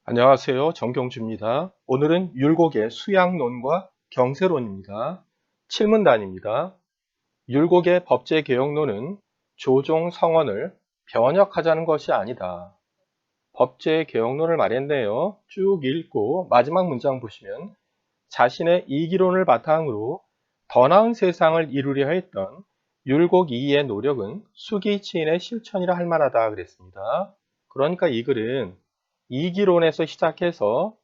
안녕하세요. 정경주입니다. 오늘은 율곡의 수양론과 경세론입니다. 칠문단입니다. 율곡의 법제개혁론은 조종 성언을 변혁하자는 것이 아니다. 법제개혁론을 말했네요. 쭉 읽고 마지막 문장 보시면 자신의 이기론을 바탕으로 더 나은 세상을 이루려 했던 율곡 이이의 노력은 수기치인의 실천이라 할 만하다 그랬습니다. 그러니까 이 글은 이기론에서 시작해서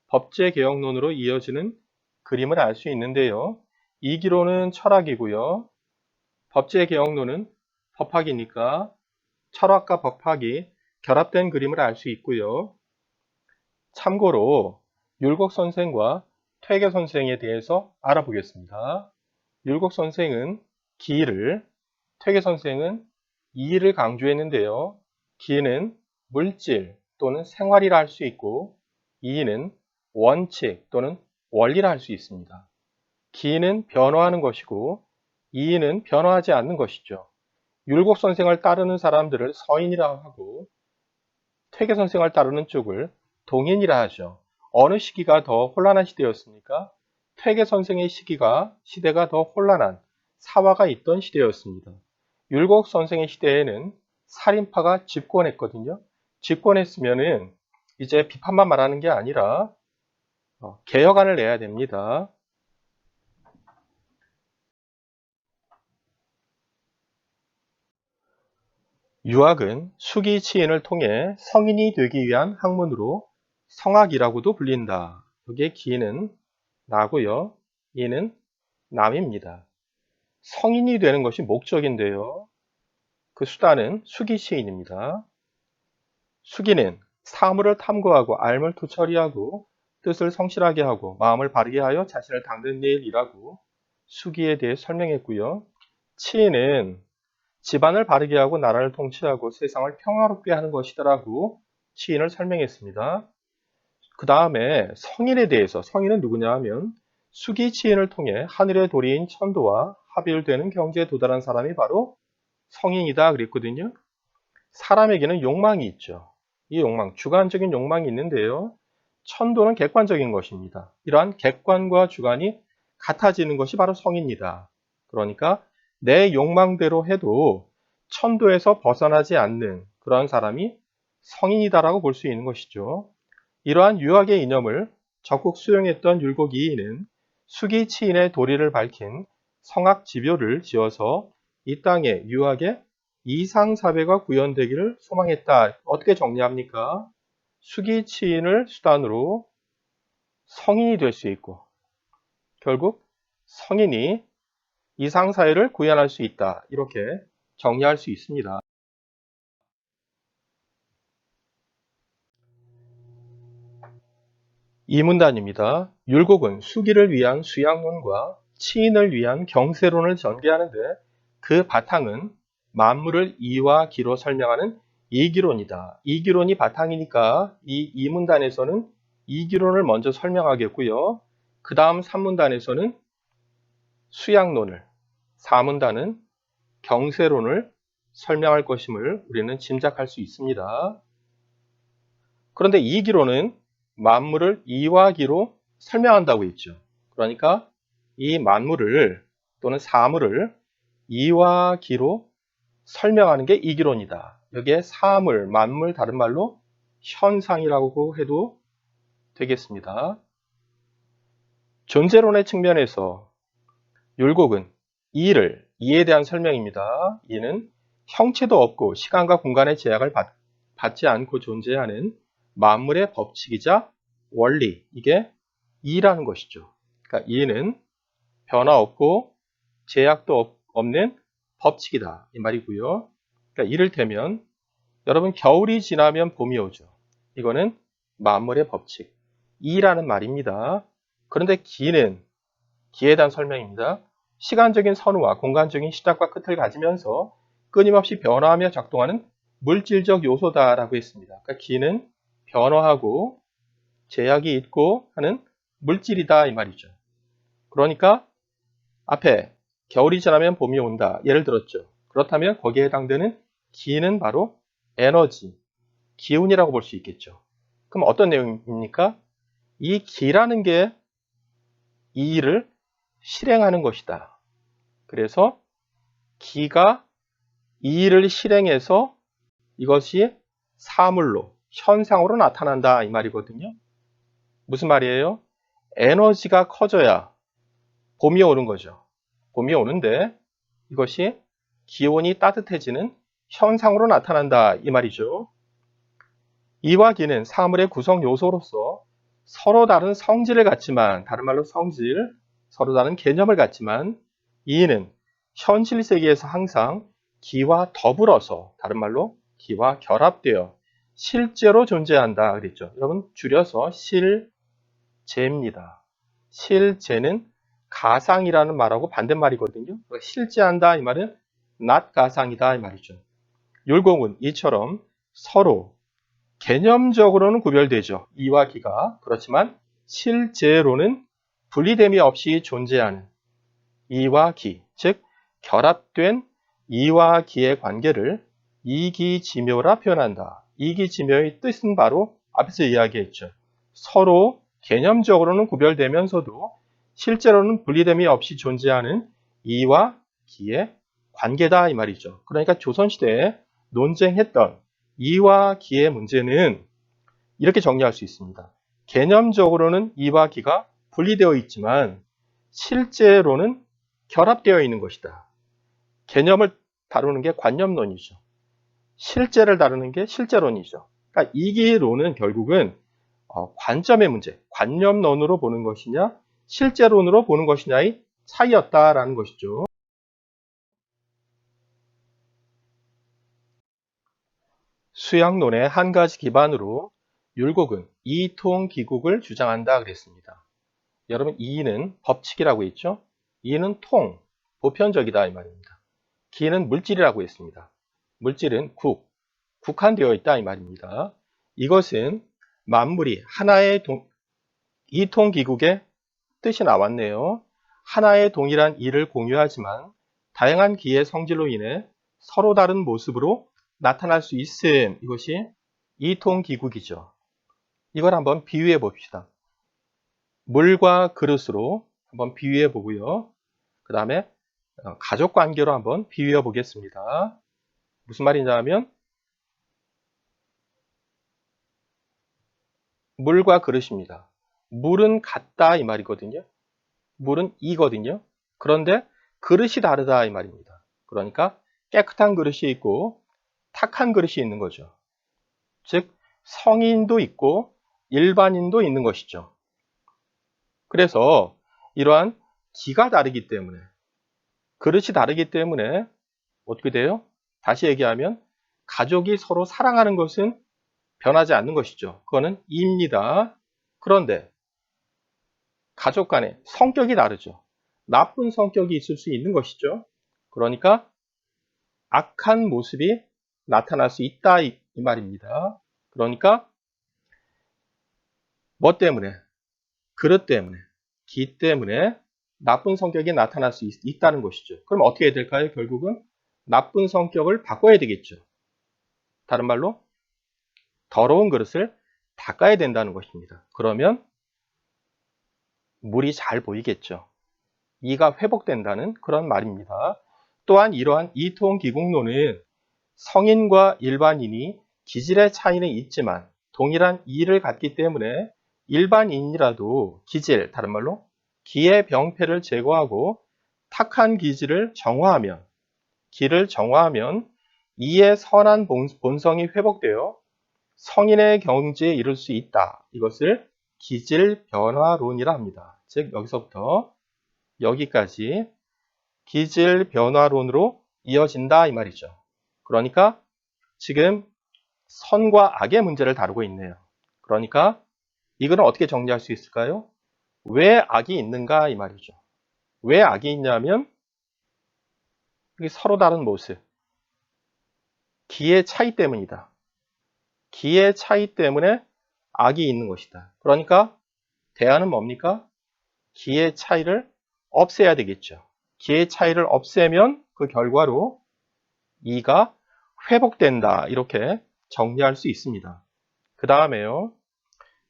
법제개혁론으로 이어지는 그림을 알 수 있는데요. 이기론은 철학이고요. 법제개혁론은 법학이니까 철학과 법학이 결합된 그림을 알 수 있고요. 참고로 율곡 선생과 퇴계 선생에 대해서 알아보겠습니다. 율곡 선생은 기를, 퇴계 선생은 이를 강조했는데요. 기는 물질 또는 생활이라 할 수 있고 이는 원칙 또는 원리라 할 수 있습니다. 기는 변화하는 것이고 이는 변화하지 않는 것이죠. 율곡 선생을 따르는 사람들을 서인이라 하고 퇴계 선생을 따르는 쪽을 동인이라 하죠. 어느 시기가 더 혼란한 시대였습니까? 퇴계 선생의 시대가 더 혼란한 사화가 있던 시대였습니다. 율곡 선생의 시대에는 살인파가 집권했거든요. 집권했으면은 이제 비판만 말하는 게 아니라 개혁안을 내야 됩니다. 유학은 수기치인을 통해 성인이 되기 위한 학문으로 성학이라고도 불린다. 여기에 기는 나고요. 이는 남입니다. 성인이 되는 것이 목적인데요. 그 수단은 수기치인입니다. 수기는 사물을 탐구하고 알물 투처리하고 뜻을 성실하게 하고 마음을 바르게 하여 자신을 닦는 일 일이라고 수기에 대해 설명했고요. 치인은 집안을 바르게 하고 나라를 통치하고 세상을 평화롭게 하는 것이다라고 치인을 설명했습니다. 그 다음에 성인에 대해서 성인은 누구냐 하면 수기치인을 통해 하늘의 도리인 천도와 합일되는 경지에 도달한 사람이 바로 성인이다 그랬거든요. 사람에게는 욕망이 있죠. 이 욕망, 주관적인 욕망이 있는데요. 천도는 객관적인 것입니다. 이러한 객관과 주관이 같아지는 것이 바로 성인이다. 그러니까 내 욕망대로 해도 천도에서 벗어나지 않는 그러한 사람이 성인이다라고 볼 수 있는 것이죠. 이러한 유학의 이념을 적극 수용했던 율곡 이이는 수기치인의 도리를 밝힌 성학 지표를 지어서 이 땅에 유학의 이상사배가 구현되기를 소망했다. 어떻게 정리합니까? 수기치인을 수단으로 성인이 될 수 있고 결국 성인이 이상사회를 구현할 수 있다. 이렇게 정리할 수 있습니다. 이문단입니다. 율곡은 수기를 위한 수양론과 치인을 위한 경세론을 전개하는데 그 바탕은 만물을 이와 기로 설명하는 이기론이다. 이기론이 바탕이니까 이 이문단에서는 이기론을 먼저 설명하겠고요. 그 다음 3문단에서는 수양론을, 4문단은 경세론을 설명할 것임을 우리는 짐작할 수 있습니다. 그런데 이기론은 만물을 이와 기로 설명한다고 했죠. 그러니까 이 만물을 또는 사물을 이와 기로 설명하는 게 이기론이다. 여기에 사물, 만물 다른 말로 현상이라고 해도 되겠습니다. 존재론의 측면에서 율곡은 이에 대한 설명입니다. 이는 형체도 없고 시간과 공간의 제약을 받지 않고 존재하는 만물의 법칙이자 원리, 이게 이라는 것이죠. 그러니까 이는 변화 없고 제약도 없는 법칙이다 이 말이고요. 그러니까 이를테면 여러분 겨울이 지나면 봄이 오죠. 이거는 만물의 법칙 이라는 말입니다. 그런데 기에 대한 설명입니다. 시간적인 선후와 공간적인 시작과 끝을 가지면서 끊임없이 변화하며 작동하는 물질적 요소다라고 했습니다. 그러니까 기는 변화하고 제약이 있고 하는 물질이다 이 말이죠. 그러니까 앞에 겨울이 지나면 봄이 온다 예를 들었죠. 그렇다면 거기에 해당되는 기는 바로 에너지, 기운이라고 볼 수 있겠죠. 그럼 어떤 내용입니까? 이 기라는 게 이 일을 실행하는 것이다. 그래서 기가 이 일을 실행해서 이것이 사물로, 현상으로 나타난다 이 말이거든요. 무슨 말이에요? 에너지가 커져야 봄이 오는 거죠. 봄이 오는데 이것이 기온이 따뜻해지는 현상으로 나타난다 이 말이죠. 이와 기는 사물의 구성 요소로서 서로 다른 성질을 갖지만, 다른 말로 성질, 서로 다른 개념을 갖지만 이는 현실 세계에서 항상 기와 더불어서, 다른 말로 기와 결합되어 실제로 존재한다 그랬죠. 여러분 줄여서 실제입니다. 실제는 가상이라는 말하고 반대말이거든요. 실제한다 이 말은 not 가상이다 이 말이죠. 율곡은 이처럼 서로 개념적으로는 구별되죠. 이와 기가. 그렇지만 실제로는 분리됨이 없이 존재하는 이와 기, 즉 결합된 이와 기의 관계를 이기지묘라 표현한다. 이기지묘의 뜻은 바로 앞에서 이야기했죠. 서로 개념적으로는 구별되면서도 실제로는 분리됨이 없이 존재하는 이와 기의 관계다 이 말이죠. 그러니까 조선시대에 논쟁했던 이와 기의 문제는 이렇게 정리할 수 있습니다. 개념적으로는 이와 기가 분리되어 있지만 실제로는 결합되어 있는 것이다. 개념을 다루는 게 관념론이죠. 실제를 다루는 게 실제론이죠. 그러니까 이기론은 결국은 관점의 문제, 관념론으로 보는 것이냐 실제론으로 보는 것이냐의 차이였다라는 것이죠. 수양론의 한 가지 기반으로 율곡은 이통기국을 주장한다 그랬습니다. 여러분 이는 법칙이라고 했죠. 이는 통, 보편적이다 이 말입니다. 기는 물질이라고 했습니다. 물질은 국한되어 있다 이 말입니다. 이것은 만물이 하나의 이통기국의 뜻이 나왔네요. 하나의 동일한 일을 공유하지만 다양한 기의 성질로 인해 서로 다른 모습으로 나타날 수 있음. 이것이 이통기국이죠. 이걸 한번 비유해 봅시다. 물과 그릇으로 한번 비유해 보고요. 그 다음에 가족 관계로 한번 비유해 보겠습니다. 무슨 말이냐면 물과 그릇입니다. 물은 같다 이 말이거든요. 물은 이거든요. 그런데 그릇이 다르다 이 말입니다. 그러니까 깨끗한 그릇이 있고 탁한 그릇이 있는 거죠. 즉 성인도 있고 일반인도 있는 것이죠. 그래서 이러한 기가 다르기 때문에, 그릇이 다르기 때문에 어떻게 돼요? 다시 얘기하면 가족이 서로 사랑하는 것은 변하지 않는 것이죠. 그거는 이입니다. 그런데 가족 간에 성격이 다르죠. 나쁜 성격이 있을 수 있는 것이죠. 그러니까 악한 모습이 나타날 수 있다 이 말입니다. 그러니까 뭐 때문에? 그릇 때문에, 기 때문에 나쁜 성격이 나타날 수 있다는 것이죠. 그럼 어떻게 해야 될까요? 결국은 나쁜 성격을 바꿔야 되겠죠. 다른 말로 더러운 그릇을 닦아야 된다는 것입니다. 그러면 물이 잘 보이겠죠. 이가 회복된다는 그런 말입니다. 또한 이러한 이통기국론은 성인과 일반인이 기질의 차이는 있지만 동일한 이를 갖기 때문에 일반인이라도 기질, 다른 말로 기의 병폐를 제거하고 탁한 기질을 정화하면, 기를 정화하면 이의 선한 본성이 회복되어 성인의 경지에 이를 수 있다. 이것을 기질 변화론이라 합니다. 즉 여기서부터 여기까지 기질 변화론으로 이어진다 이 말이죠. 그러니까 지금 선과 악의 문제를 다루고 있네요. 그러니까 이거는 어떻게 정리할 수 있을까요? 왜 악이 있는가 이 말이죠. 왜 악이 있냐면 서로 다른 모습, 기의 차이 때문이다. 기의 차이 때문에 악이 있는 것이다. 그러니까 대안은 뭡니까? 기의 차이를 없애야 되겠죠. 기의 차이를 없애면 그 결과로 이가 회복된다. 이렇게 정리할 수 있습니다. 그 다음에요.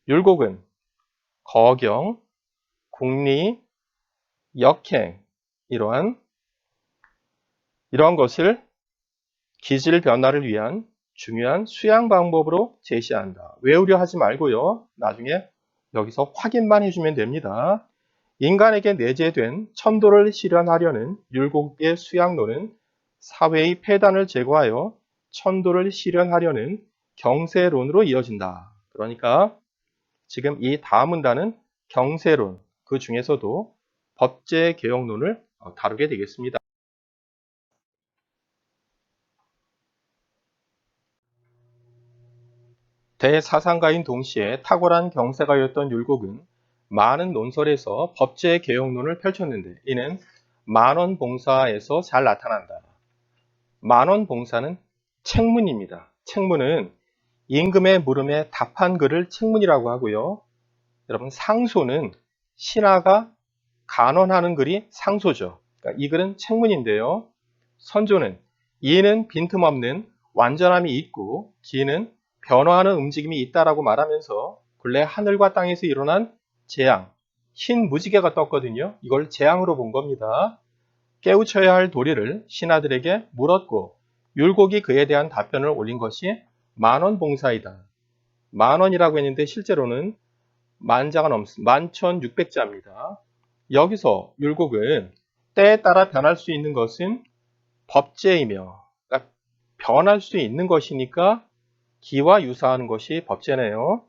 율곡은 거경, 국리, 역행 이러한 것을 기질 변화를 위한 중요한 수양 방법으로 제시한다. 외우려 하지 말고요. 나중에 여기서 확인만 해주면 됩니다. 인간에게 내재된 천도를 실현하려는 율곡의 수양론은 사회의 폐단을 제거하여 천도를 실현하려는 경세론으로 이어진다. 그러니까 지금 이 다음 문단은 경세론, 그 중에서도 법제개혁론을 다루게 되겠습니다. 대사상가인 동시에 탁월한 경세가였던 율곡은 많은 논설에서 법제개혁론을 펼쳤는데 이는 만원봉사에서 잘 나타난다. 만원봉사는 책문입니다. 책문은 임금의 물음에 답한 글을 책문이라고 하고요. 여러분 상소는 신하가 간언하는 글이 상소죠. 그러니까 이 글은 책문인데요. 선조는 이는 빈틈없는 완전함이 있고 기는 변화하는 움직임이 있다라고 말하면서 근래 하늘과 땅에서 일어난 재앙, 흰 무지개가 떴거든요. 이걸 재앙으로 본 겁니다. 깨우쳐야 할 도리를 신하들에게 물었고 율곡이 그에 대한 답변을 올린 것이 만원봉사이다. 만원이라고 했는데 실제로는 만자가 넘습니다. 11,600자입니다. 여기서 율곡은 때에 따라 변할 수 있는 것은 법제이며 그러니까 변할 수 있는 것이니까 기와 유사하는 것이 법제네요.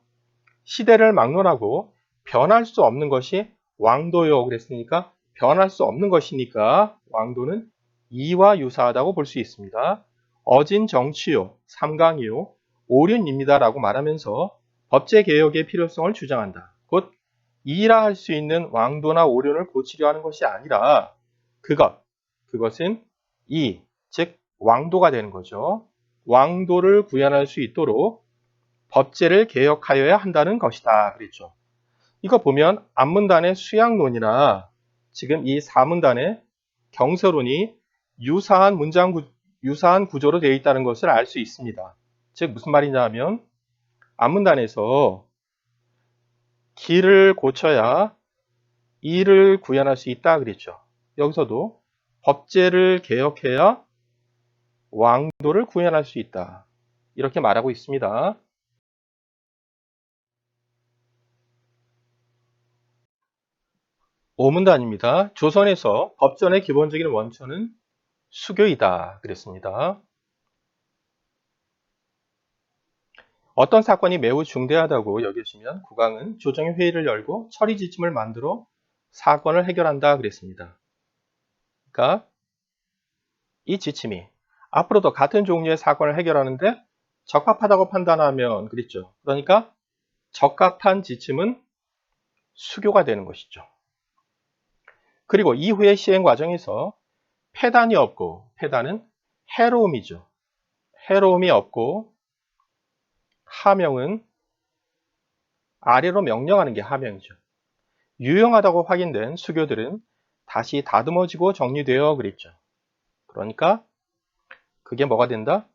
시대를 막론하고 변할 수 없는 것이 왕도요 그랬으니까 변할 수 없는 것이니까 왕도는 이와 유사하다고 볼 수 있습니다. 어진 정치요, 삼강이요, 오륜입니다라고 말하면서 법제개혁의 필요성을 주장한다. 곧 이라 할 수 있는 왕도나 오륜을 고치려 하는 것이 아니라 그것은 이, 즉 왕도가 되는 거죠. 왕도를 구현할 수 있도록 법제를 개혁하여야 한다는 것이다. 그랬죠. 이거 보면 앞문단의 수양론이나 지금 이 사문단의 경서론이 유사한 구조로 되어 있다는 것을 알 수 있습니다. 즉 무슨 말이냐 하면 앞문단에서 기를 고쳐야 이를 구현할 수 있다 그랬죠. 여기서도 법제를 개혁해야 왕도를 구현할 수 있다. 이렇게 말하고 있습니다. 오문단입니다. 조선에서 법전의 기본적인 원천은 수교이다. 그랬습니다. 어떤 사건이 매우 중대하다고 여겨지면 국왕은 조정의 회의를 열고 처리 지침을 만들어 사건을 해결한다. 그랬습니다. 그러니까 이 지침이 앞으로도 같은 종류의 사건을 해결하는데 적합하다고 판단하면 그랬죠. 그러니까 적합한 지침은 수교가 되는 것이죠. 그리고 이후의 시행 과정에서 폐단이 없고, 폐단은 해로움이죠. 해로움이 없고 하명은 아래로 명령하는 게 하명이죠. 유용하다고 확인된 수교들은 다시 다듬어지고 정리되어 그랬죠. 그러니까 그게 뭐가 된다?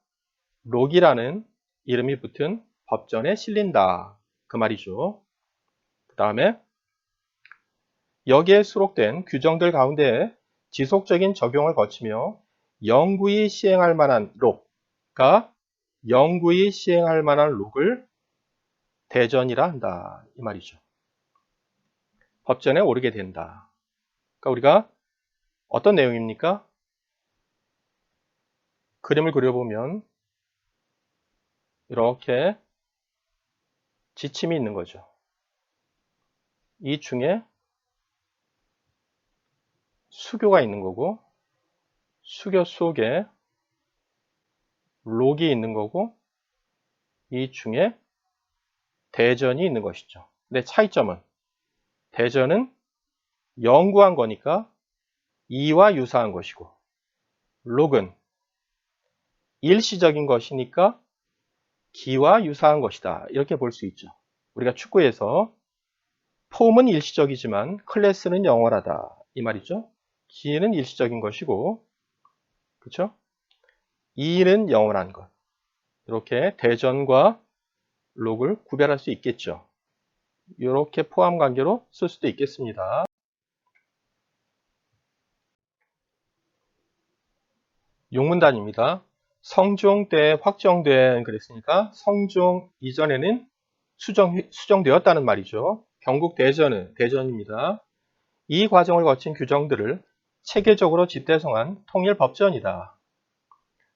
록이라는 이름이 붙은 법전에 실린다. 그 말이죠. 그 다음에 여기에 수록된 규정들 가운데 지속적인 적용을 거치며 영구히 시행할 만한 록과 영구히 시행할 만한 록을 대전이라 한다. 이 말이죠. 법전에 오르게 된다. 그러니까 우리가 어떤 내용입니까? 그림을 그려보면 이렇게 지침이 있는 거죠. 이 중에 수교가 있는 거고 수교 속에 록이 있는 거고 이 중에 대전이 있는 것이죠. 근데 차이점은 대전은 영구한 거니까 이와 유사한 것이고 록은 일시적인 것이니까 기와 유사한 것이다. 이렇게 볼 수 있죠. 우리가 축구에서 폼은 일시적이지만 클래스는 영원하다. 이 말이죠. 기는 일시적인 것이고 그렇죠? 이는 영원한 것. 이렇게 대전과 록을 구별할 수 있겠죠. 이렇게 포함 관계로 쓸 수도 있겠습니다. 용문단입니다. 성종 때 확정된 그랬으니까 성종 이전에는 수정되었다는 말이죠. 경국 대전은 대전입니다. 이 과정을 거친 규정들을 체계적으로 집대성한 통일법전이다.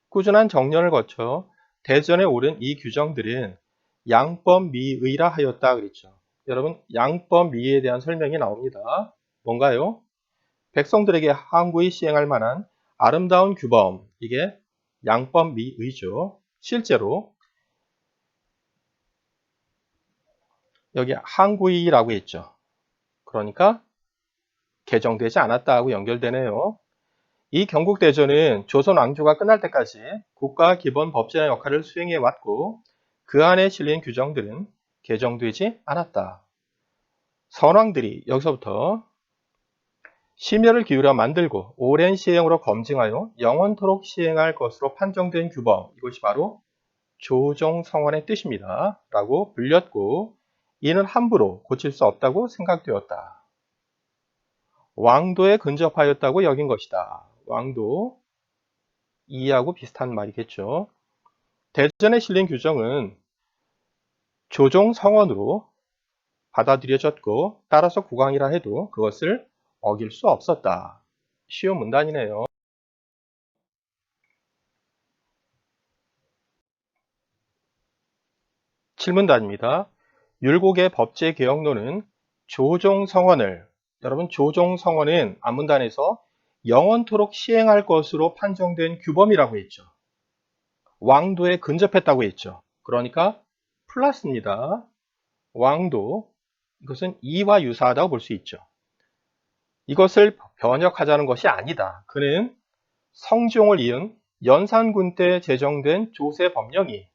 꾸준한 정년을 거쳐 대전에 오른 이 규정들은 양법미의라 하였다 그랬죠. 여러분, 양법미의에 대한 설명이 나옵니다. 뭔가요? 백성들에게 항구히 시행할 만한 아름다운 규범, 이게 양법미의죠. 실제로 여기 항구이라고 했죠. 그러니까 개정되지 않았다고 연결되네요. 이 경국대전은 조선 왕조가 끝날 때까지 국가 기본 법제의 역할을 수행해 왔고 그 안에 실린 규정들은 개정되지 않았다. 선왕들이 여기서부터 심혈을 기울여 만들고 오랜 시행으로 검증하여 영원토록 시행할 것으로 판정된 규범, 이것이 바로 조정성원의 뜻입니다. 라고 불렸고 이는 함부로 고칠 수 없다고 생각되었다. 왕도에 근접하였다고 여긴 것이다. 왕도, 이하고 비슷한 말이겠죠. 대전에 실린 규정은 조정성원으로 받아들여졌고 따라서 국왕이라 해도 그것을 어길 수 없었다. 쉬운 문단이네요. 7문단입니다. 율곡의 법제개혁론은 조정성원을, 여러분 조정성원은 앞문단에서 영원토록 시행할 것으로 판정된 규범이라고 했죠. 왕도에 근접했다고 했죠. 그러니까 플러스입니다. 왕도, 이것은 이와 유사하다고 볼 수 있죠. 이것을 변혁하자는 것이 아니다. 그는 성종을 이은 연산군 때 제정된 조세 법령이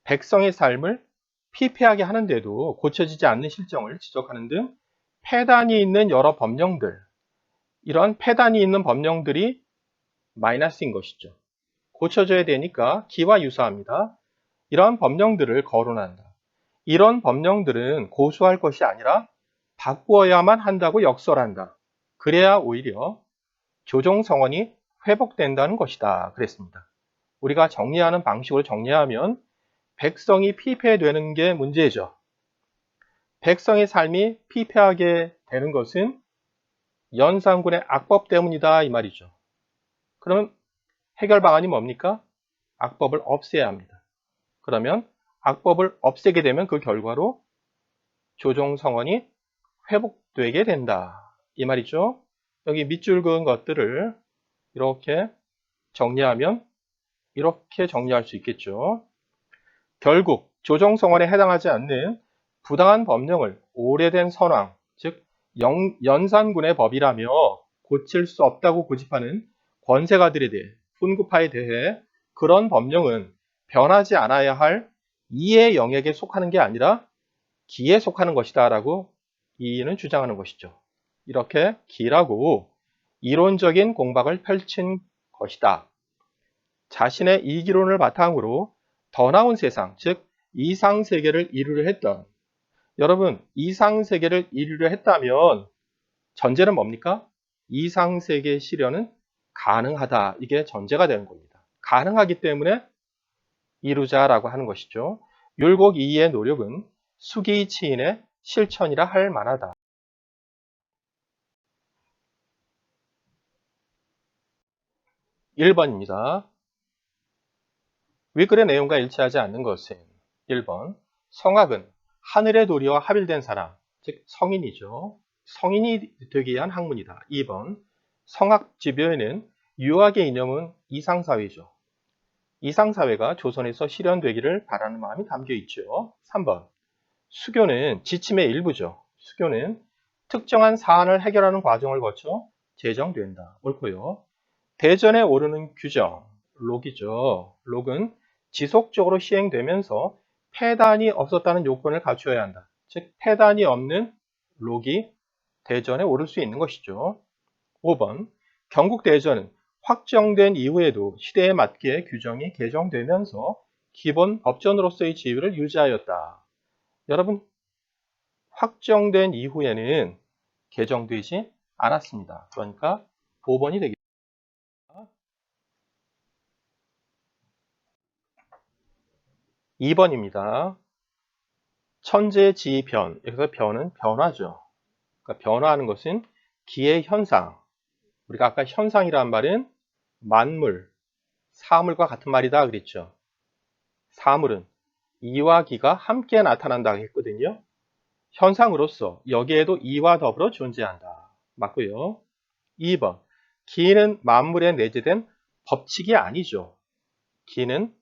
백성의 삶을 피폐하게 하는데도 고쳐지지 않는 실정을 지적하는 등 폐단이 있는 여러 법령들, 이런 폐단이 있는 법령들이 마이너스인 것이죠. 고쳐져야 되니까 기와 유사합니다. 이러한 법령들을 거론한다. 이런 법령들은 고수할 것이 아니라 바꾸어야만 한다고 역설한다. 그래야 오히려 조정성원이 회복된다는 것이다. 그랬습니다. 우리가 정리하는 방식으로 정리하면 백성이 피폐되는 게 문제죠. 백성의 삶이 피폐하게 되는 것은 연산군의 악법 때문이다 이 말이죠. 그러면 해결 방안이 뭡니까? 악법을 없애야 합니다. 그러면 악법을 없애게 되면 그 결과로 조정성원이 회복되게 된다. 이 말이죠. 여기 밑줄 그은 것들을 이렇게 정리하면 이렇게 정리할 수 있겠죠. 결국 조정성원에 해당하지 않는 부당한 법령을 오래된 선왕, 즉 연산군의 법이라며 고칠 수 없다고 고집하는 권세가들에 대해, 훈구파에 대해 그런 법령은 변하지 않아야 할 이의 영역에 속하는 게 아니라 기에 속하는 것이다 라고 이는 주장하는 것이죠. 이렇게 기라고 이론적인 공박을 펼친 것이다. 자신의 이기론을 바탕으로 더 나은 세상, 즉 이상세계를 이루려 했던, 여러분 이상세계를 이루려 했다면 전제는 뭡니까? 이상세계 실현은 가능하다. 이게 전제가 되는 겁니다. 가능하기 때문에 이루자라고 하는 것이죠. 율곡 이이의 노력은 수기치인의 실천이라 할 만하다. 1번입니다. 윗글의 내용과 일치하지 않는 것은 1번 성악은 하늘의 도리와 합일된 사람, 즉 성인이죠. 성인이 되기 위한 학문이다. 2번 성악지배에는 유학의 이념은 이상사회죠. 이상사회가 조선에서 실현되기를 바라는 마음이 담겨 있죠. 3번 수교는 지침의 일부죠. 수교는 특정한 사안을 해결하는 과정을 거쳐 제정된다. 옳고요. 대전에 오르는 규정, 록이죠. 록은 지속적으로 시행되면서 폐단이 없었다는 요건을 갖추어야 한다. 즉 폐단이 없는 록이 대전에 오를 수 있는 것이죠. 5번 경국대전은 확정된 이후에도 시대에 맞게 규정이 개정되면서 기본 법전으로서의 지위를 유지하였다. 여러분 확정된 이후에는 개정되지 않았습니다. 그러니까 5번이 되겠습니다. 2번입니다. 천재지변. 여기서 변은 변화죠. 그러니까 변화하는 것은 기의 현상. 우리가 아까 현상이란 말은 만물, 사물과 같은 말이다 그랬죠. 사물은 이와 기가 함께 나타난다 했거든요. 현상으로서 여기에도 이와 더불어 존재한다. 맞고요. 2번. 기는 만물에 내재된 법칙이 아니죠. 기는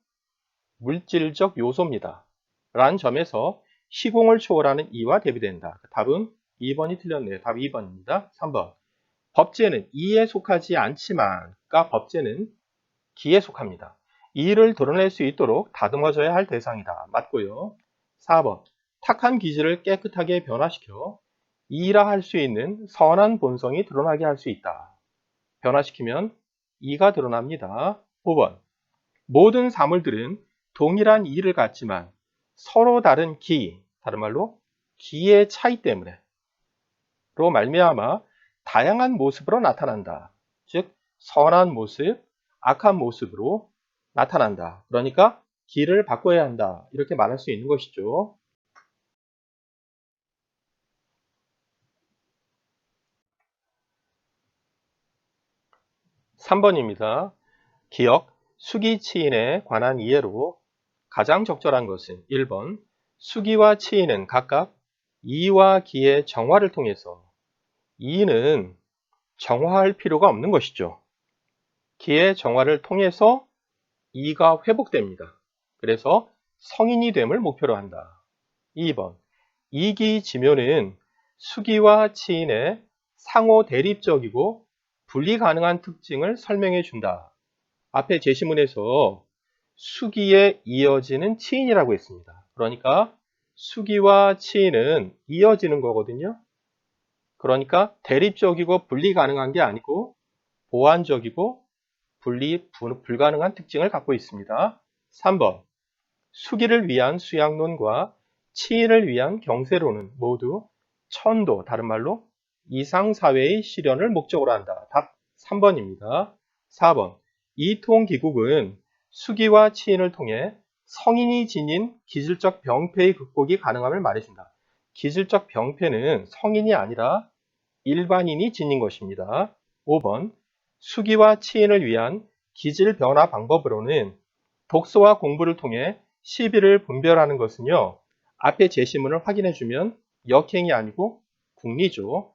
물질적 요소입니다. 라는 점에서 시공을 초월하는 이와 대비된다. 답은 2번이 틀렸네요. 답 2번입니다. 3번. 법제는 이에 속하지 않지만, 그러니까 법제는 기에 속합니다. 이를 드러낼 수 있도록 다듬어져야 할 대상이다. 맞고요. 4번. 탁한 기질을 깨끗하게 변화시켜 이라 할 수 있는 선한 본성이 드러나게 할 수 있다. 변화시키면 이가 드러납니다. 5번. 모든 사물들은 동일한 이를 갖지만 서로 다른 기, 다른 말로 기의 차이 때문에 로 말미암아 다양한 모습으로 나타난다. 즉 선한 모습, 악한 모습으로 나타난다. 그러니까 기를 바꿔야 한다. 이렇게 말할 수 있는 것이죠. 3번입니다. 기역, 수기, 치인에 관한 이해로 가장 적절한 것은 1번. 수기와 치인은 각각 이와 기의 정화를 통해서 이는 정화할 필요가 없는 것이죠. 기의 정화를 통해서 이가 회복됩니다. 그래서 성인이 됨을 목표로 한다. 2번. 이기지묘는 수기와 치인의 상호 대립적이고 분리 가능한 특징을 설명해 준다. 앞에 제시문에서 수기에 이어지는 치인이라고 했습니다. 그러니까 수기와 치인은 이어지는 거거든요. 그러니까 대립적이고 분리 가능한 게 아니고 보완적이고 분리 불가능한 특징을 갖고 있습니다. 3번. 수기를 위한 수양론과 치인을 위한 경세론은 모두 천도, 다른 말로 이상사회의 실현을 목적으로 한다. 답 3번입니다. 4번. 이통기국은 수기와 치인을 통해 성인이 지닌 기질적 병폐의 극복이 가능함을 말해준다. 기질적 병폐는 성인이 아니라 일반인이 지닌 것입니다. 5번. 수기와 치인을 위한 기질 변화 방법으로는 독서와 공부를 통해 시비를 분별하는 것은요. 앞에 제시문을 확인해주면 역행이 아니고 궁리죠.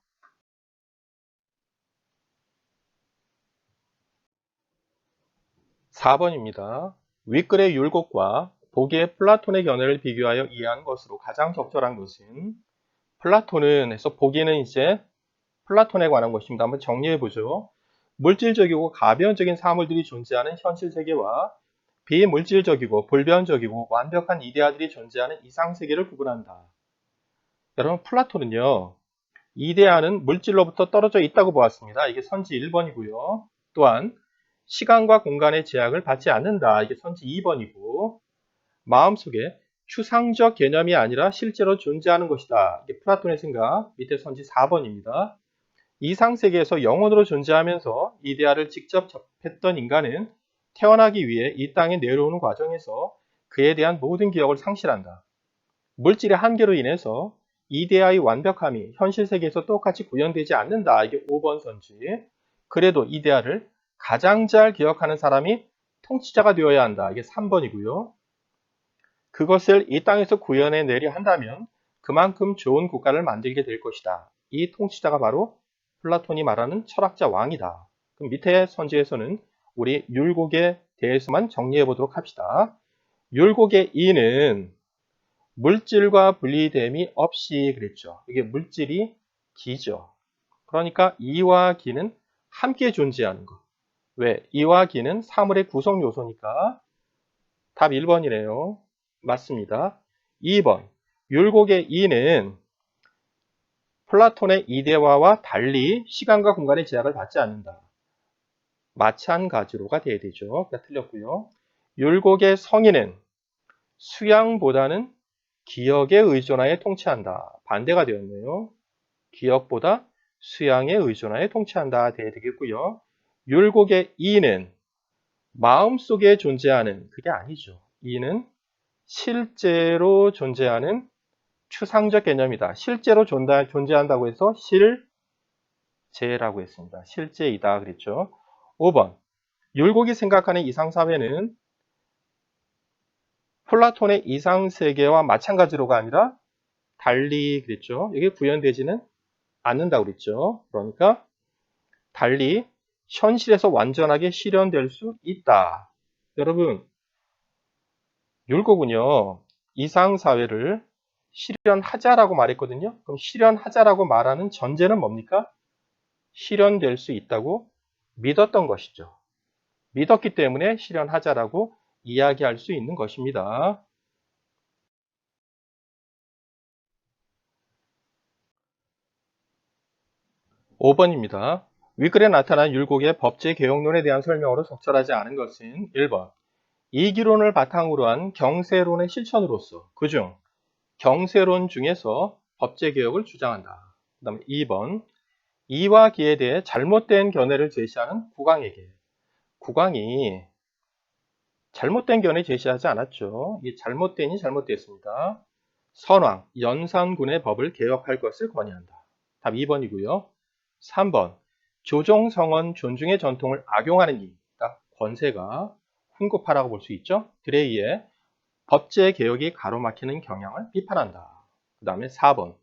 4번입니다. 윗글의 율곡과 보기의 플라톤의 견해를 비교하여 이해하는 것으로 가장 적절한 것은 플라톤은 해서 보기는 이제 플라톤에 관한 것입니다. 한번 정리해보죠. 물질적이고 가변적인 사물들이 존재하는 현실 세계와 비물질적이고 불변적이고 완벽한 이데아들이 존재하는 이상세계를 구분한다. 여러분 플라톤은요. 이데아는 물질로부터 떨어져 있다고 보았습니다. 이게 선지 1번이고요. 또한 시간과 공간의 제약을 받지 않는다. 이게 선지 2번이고 마음속에 추상적 개념이 아니라 실제로 존재하는 것이다. 이게 플라톤의 생각 밑에 선지 4번입니다. 이상세계에서 영혼으로 존재하면서 이데아를 직접 접했던 인간은 태어나기 위해 이 땅에 내려오는 과정에서 그에 대한 모든 기억을 상실한다. 물질의 한계로 인해서 이데아의 완벽함이 현실 세계에서 똑같이 구현되지 않는다. 이게 5번 선지. 그래도 이데아를 가장 잘 기억하는 사람이 통치자가 되어야 한다. 이게 3번이고요. 그것을 이 땅에서 구현해 내려 한다면 그만큼 좋은 국가를 만들게 될 것이다. 이 통치자가 바로 플라톤이 말하는 철학자 왕이다. 그럼 밑에 선지에서는 우리 율곡에 대해서만 정리해 보도록 합시다. 율곡의 이는 물질과 분리됨이 없이 그랬죠. 이게 물질이 기죠. 그러니까 이와 기는 함께 존재하는 것. 왜? 이와 기는 사물의 구성 요소니까 답 1번이네요. 맞습니다. 2번. 율곡의 이는 플라톤의 이데화와 달리 시간과 공간의 제약을 받지 않는다. 마찬가지로가 돼야 되죠. 그러니까 틀렸고요. 율곡의 성인은 수양보다는 기억에 의존하여 통치한다. 반대가 되었네요. 기억보다 수양에 의존하여 통치한다. 돼야 되겠고요. 율곡의 이는 마음속에 존재하는, 그게 아니죠. 이는 실제로 존재하는 추상적 개념이다. 실제로 존재한다고 해서 실제라고 했습니다. 실제이다 그랬죠. 5번. 율곡이 생각하는 이상사회는 플라톤의 이상세계와 마찬가지로가 아니라 달리 그랬죠. 이게 구현되지는 않는다고 그랬죠. 그러니까 달리 현실에서 완전하게 실현될 수 있다. 여러분, 율곡은요, 이상사회를 실현하자라고 말했거든요. 그럼 실현하자라고 말하는 전제는 뭡니까? 실현될 수 있다고 믿었던 것이죠. 믿었기 때문에 실현하자라고 이야기할 수 있는 것입니다. 5번입니다. 윗글에 나타난 율곡의 법제 개혁론에 대한 설명으로 적절하지 않은 것은 1번. 이기론을 바탕으로 한 경세론의 실천으로서 그중 경세론 중에서 법제 개혁을 주장한다. 그 다음에 2번. 이와 기에 대해 잘못된 견해를 제시하는 국왕에게. 국왕이 잘못된 견해 제시하지 않았죠. 이게 잘못되니 잘못됐습니다. 선왕, 연산군의 법을 개혁할 것을 건의한다. 답 2번이고요. 3번. 조정성원 존중의 전통을 악용하는 이, 권세가 훈급하라고 볼 수 있죠. 드레이의 법제 개혁이 가로막히는 경향을 비판한다. 그 다음에 4번.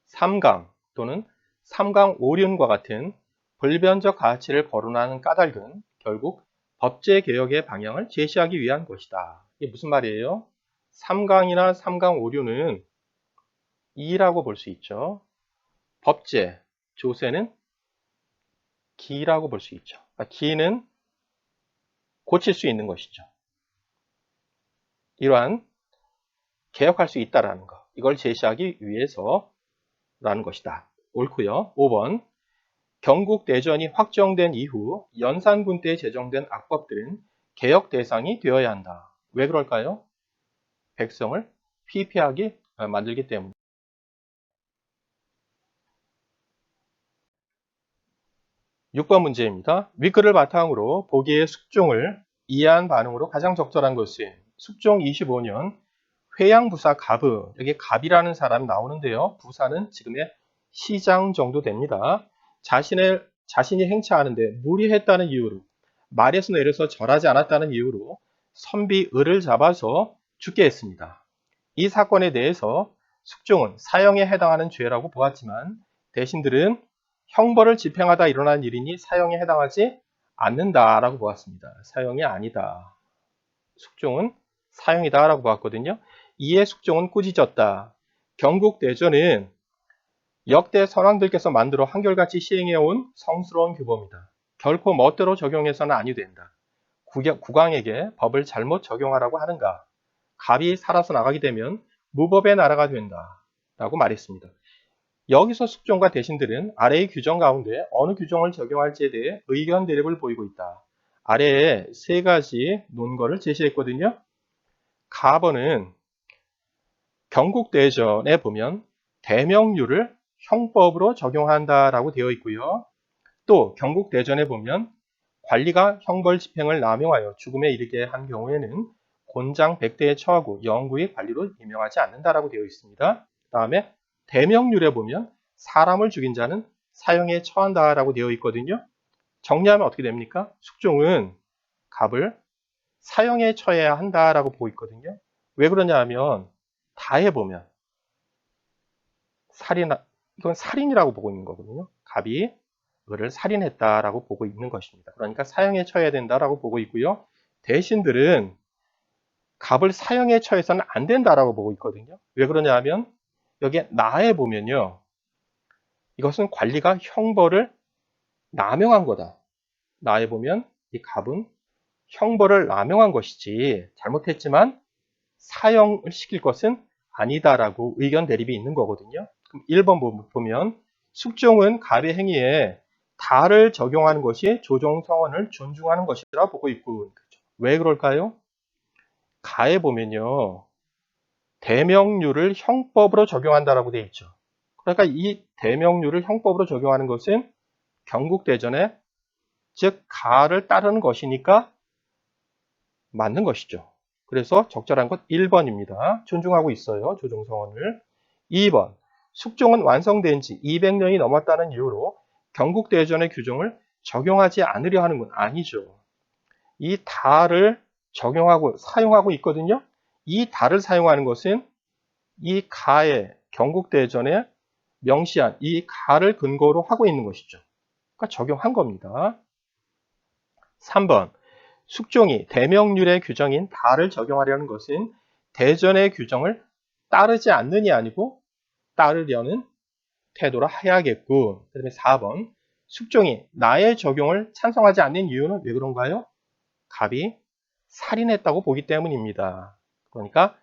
삼강 또는 삼강오륜과 같은 불변적 가치를 거론하는 까닭은 결국 법제 개혁의 방향을 제시하기 위한 것이다. 이게 무슨 말이에요? 삼강이나 삼강오륜은 이라고 볼 수 있죠. 법제, 조세는 기라고 볼 수 있죠. 그러니까 기는 고칠 수 있는 것이죠. 이러한 개혁할 수 있다라는 것. 이걸 제시하기 위해서라는 것이다. 옳고요. 5번. 경국대전이 확정된 이후 연산군 때 제정된 악법들은 개혁 대상이 되어야 한다. 왜 그럴까요? 백성을 피폐하게 만들기 때문에. 6번 문제입니다. 윗글을 바탕으로 보기의 숙종을 이해한 반응으로 가장 적절한 것은 숙종 25년 회양부사 갑의, 여기 갑이라는 사람이 나오는데요. 부사는 지금의 시장 정도 됩니다. 자신이 행차하는데 무리했다는 이유로, 말에서 내려서 절하지 않았다는 이유로 선비을을 잡아서 죽게 했습니다. 이 사건에 대해서 숙종은 사형에 해당하는 죄라고 보았지만 대신들은 형벌을 집행하다 일어난 일이니 사형에 해당하지 않는다라고 보았습니다. 사형이 아니다. 숙종은 사형이다라고 보았거든요. 이에 숙종은 꾸짖었다. 경국대전은 역대 선왕들께서 만들어 한결같이 시행해온 성스러운 규범이다. 결코 멋대로 적용해서는 아니 된다. 국왕에게 법을 잘못 적용하라고 하는가? 갑이 살아서 나가게 되면 무법의 나라가 된다. 라고 말했습니다. 여기서 숙종과 대신들은 아래의 규정 가운데 어느 규정을 적용할지에 대해 의견 대립을 보이고 있다. 아래에 세 가지 논거를 제시했거든요. 가번은 경국대전에 보면 대명률을 형법으로 적용한다라고 되어 있고요. 또 경국대전에 보면 관리가 형벌 집행을 남용하여 죽음에 이르게 한 경우에는 곤장 100대에 처하고 영구의 관리로 임명하지 않는다라고 되어 있습니다. 다음에 대명률에 보면 사람을 죽인 자는 사형에 처한다라고 되어 있거든요. 정리하면 어떻게 됩니까? 숙종은 갑을 사형에 처해야 한다라고 보고 있거든요. 왜 그러냐 하면 다 해보면 이건 살인이라고 보고 있는 거거든요. 갑이 그를 살인했다라고 보고 있는 것입니다. 그러니까 사형에 처해야 된다라고 보고 있고요. 대신들은 갑을 사형에 처해서는 안 된다라고 보고 있거든요. 왜 그러냐 하면 여기에 나에 보면요. 이것은 관리가 형벌을 남용한 거다. 나에 보면 이 갑은 형벌을 남용한 것이지 잘못했지만 사형을 시킬 것은 아니다라고 의견 대립이 있는 거거든요. 그럼 1번 보면 숙종은 갑의 행위에 다를 적용하는 것이 조정성원을 존중하는 것이라 보고 있고 왜 그럴까요? 가에 보면요. 대명률을 형법으로 적용한다라고 되어 있죠. 그러니까 이 대명률을 형법으로 적용하는 것은 경국대전에 즉 가를 따르는 것이니까 맞는 것이죠. 그래서 적절한 것 1번입니다. 존중하고 있어요. 조정성원을. 2번. 숙종은 완성된 지 200년이 넘었다는 이유로 경국대전의 규정을 적용하지 않으려 하는 건 아니죠. 이 다를 적용하고 사용하고 있거든요. 이 다를 사용하는 것은 이 가의 경국대전에 명시한 이 가를 근거로 하고 있는 것이죠. 그러니까 적용한 겁니다. 3번. 숙종이 대명률의 규정인 다를 적용하려는 것은 대전의 규정을 따르지 않느니 아니고 따르려는 태도라 해야겠군. 그 다음에 4번. 숙종이 나의 적용을 찬성하지 않는 이유는 왜 그런가요? 갑이 살인했다고 보기 때문입니다. 그러니까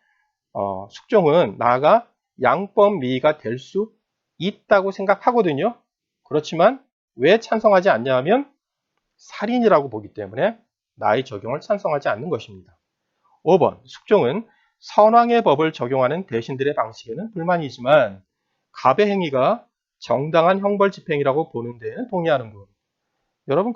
숙종은 나가 양법미가 될 수 있다고 생각하거든요. 그렇지만 왜 찬성하지 않냐 하면 살인이라고 보기 때문에 나의 적용을 찬성하지 않는 것입니다. 5번. 숙종은 선왕의 법을 적용하는 대신들의 방식에는 불만이지만 갑의 행위가 정당한 형벌 집행이라고 보는 데에는 동의하는군. 여러분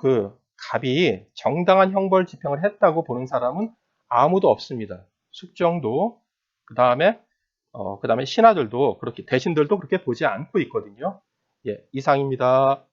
갑이 정당한 형벌 집행을 했다고 보는 사람은 아무도 없습니다. 숙종도 그다음에 신하들도 그렇게 대신들도 그렇게 보지 않고 있거든요. 예, 이상입니다.